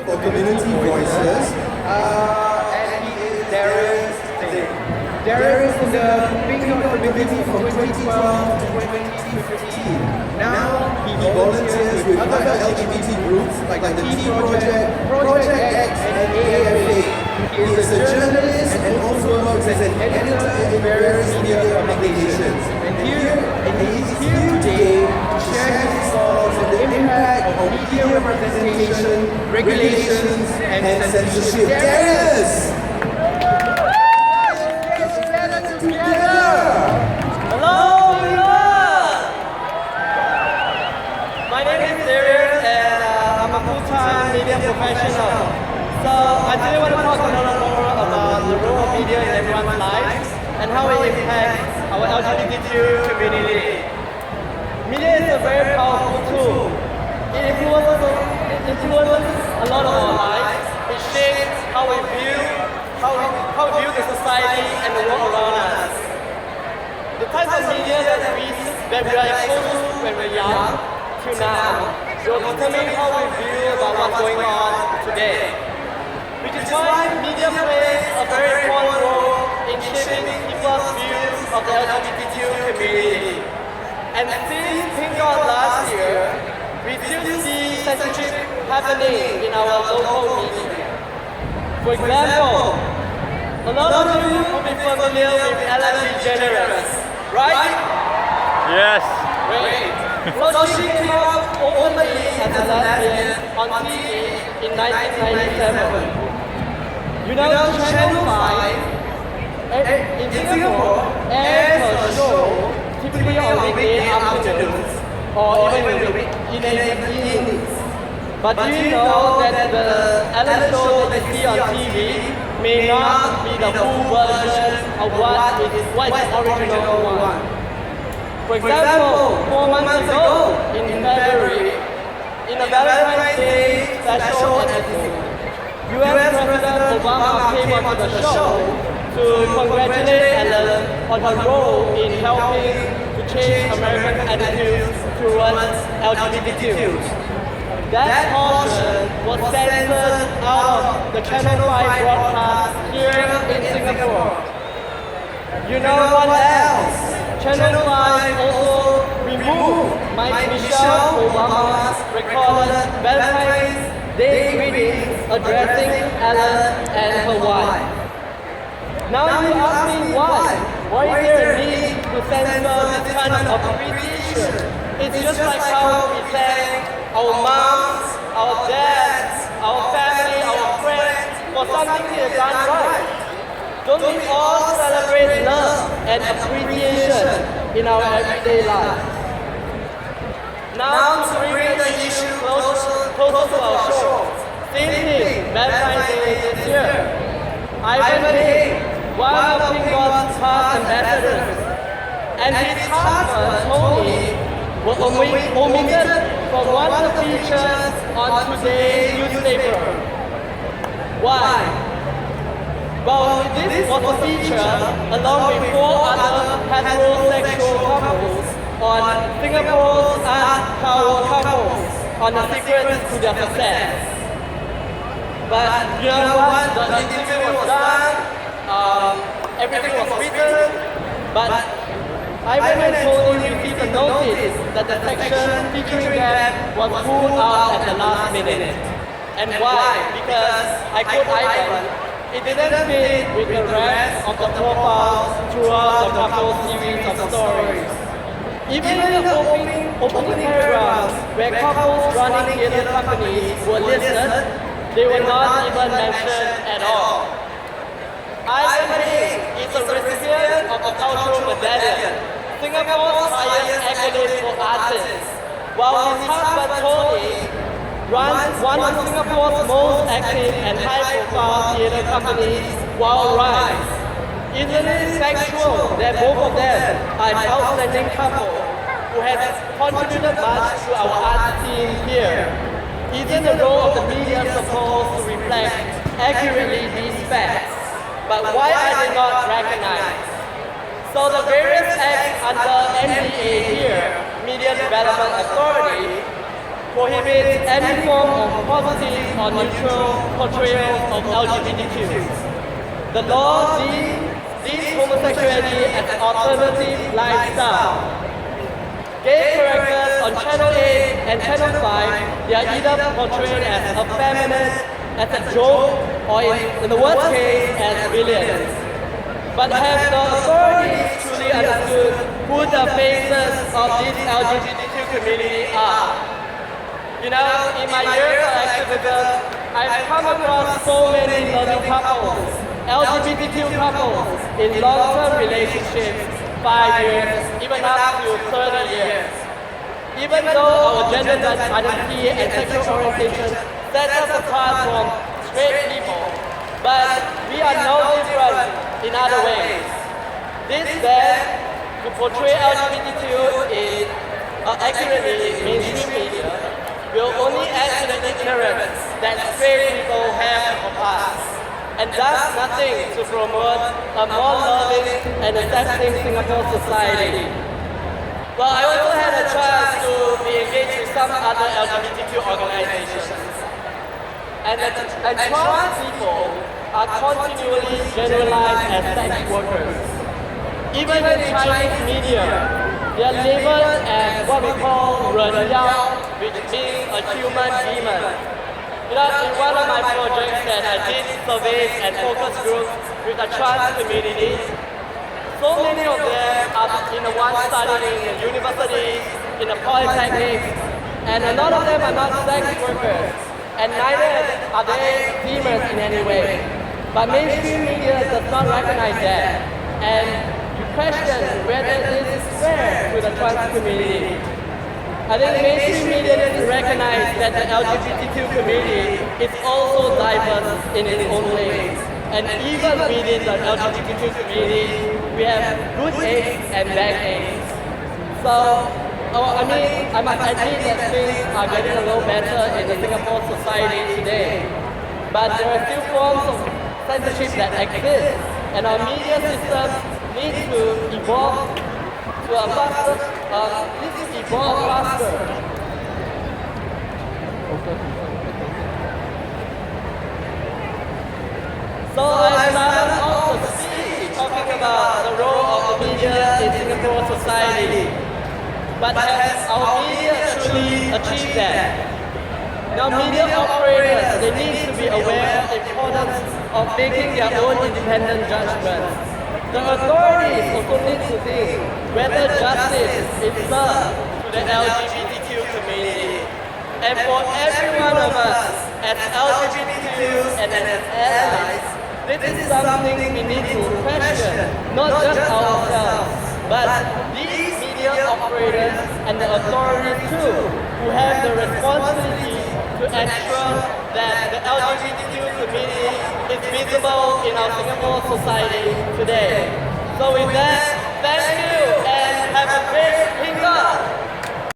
for Community Voices, and he is Darius Zheng. Darius is the Pink Community from 2012 to 2015. Now he volunteers with other LGBT groups like the T Project, Project X, and AFA. He is a journalist and also works as an editor in various media publications. And he is here today to share his thoughts on the impact of media representation, regulations, and censorship. Darius! Hello everyone! My name is Darius and I'm a full-time media professional. So I today want to talk a little more about the role of media in everyone's lives and how it impacts our LGBTQ community. Media is a very powerful tool. It influences a lot of our lives. It shapes how we view the society and the world around us. The types of media that we are exposed to when we're young to now will determine how we view about what's going on today. Which is why media plays a very important role in shaping people's views of the LGBTQ community. And since Pink Out last year, we still see censorship happening in our local media. For example, a lot of you will be familiar with Ellen DeGeneres, right? Yes. Great. So she came out openly as a lesbian on TV in 1997. You know, Channel 5 in Singapore airs her show typically on weekday afternoons or even in the evenings. But do you know that the Ellen show that you see on TV may not be the full version of what is the original one? For example, 4 months ago in February, in a Valentine's Day special episode, US President Obama came onto the show to congratulate Ellen on her role in helping to change American attitudes towards LGBTQ. That portion was censored out of the Channel 5 broadcast here in Singapore. You know what else? Channel 5 also removed Michelle Obama's recorded Valentine's Day greetings addressing Ellen and her wife. Now you ask me why? Why is there a need to censor this kind of appreciation? It's just like how we thank our moms, our dads, our family, our friends for something they have done right. Don't we all celebrate love and appreciation in our everyday life? Now to bring the issue closer to our show. Same thing, Valentine's Day this year. Ivan Pink, one of Pink God's past ambassadors, and his husband, Tony, were omitted from one of the features on today's newspaper. Why? Well, this was a feature along with 4 other heterosexual couples on Singapore's power couples on the secrets to their success. But you know what? The interview was done, everything was written, but Ivan and Tony received a notice that the section featuring them was pulled out at the last minute. And why? Because, I quote Ivan, it didn't fit with the rest of the profiles throughout the couple's series of stories. Even in the opening paragraphs where couples running theater companies were listed, they were not even mentioned at all. Ivan is a recipient of the Cultural Medallion, Singapore's highest accolade for artists, while his husband Tony runs one of Singapore's most active and high-profile theatre companies, Wild Rise. Isn't it factual that both of them are an outstanding couple who has contributed much to our art scene here? Isn't the role of the media supposed to reflect accurately these facts? But why are they not recognized? So the various acts under MDA here, Media Development Authority, prohibits any form of positive or neutral portrayal of LGBTQ. The law deems homosexuality as an alternative lifestyle. Gay characters on Channel 8 and Channel 5, they are either portrayed as effeminate, as a joke, or in the worst case, as villains. But have the authorities truly understood who the faces of this LGBTQ community are? You know, in my years of activism, I've come across so many loving couples, LGBTQ couples, in long-term relationships, 5 years, even up to 30 years. Even though our gender identity and sexual orientation set us apart from straight people, but we are no different in other ways. This then, to portray LGBTQ in accurately in mainstream media, will only add to the ignorance that straight people have of us, and does nothing to promote a more loving and accepting Singapore society. Well, I also had a chance to be engaged with some other LGBTQ organizations. And trans people are continually generalized as sex workers. Even in Chinese media, they are labeled as what we call Ren Yao, which means a human demon. You know, in one of my projects that I did surveys and focus groups with the trans community, so many of them are in the one studying in university, in the polytechnics, and a lot of them are not sex workers, and neither are they demons in any way. But mainstream media does not recognize that, and you question whether this is fair to the trans community. I think mainstream media needs to recognize that the LGBTQ community is also diverse in its own ways. And even within the LGBTQ community, we have good eggs and bad eggs. So, I must admit that things are getting a little better in the Singapore society today. But there are still forms of censorship that exist, and our media system needs to evolve to a faster, So I started off the speech talking about the role of the media in Singapore society. But has our media truly achieved that? Now media operators, they need to be aware of the importance of making their own independent judgments. The authorities also need to think whether justice is served to the LGBTQ community. And for every one of us, as LGBTQ and as allies, this is something we need to question, not just ourselves, but these media operators and the authorities too, who have the responsibility to ensure that the LGBTQ community is visible in our Singapore society today. So with that, thank you.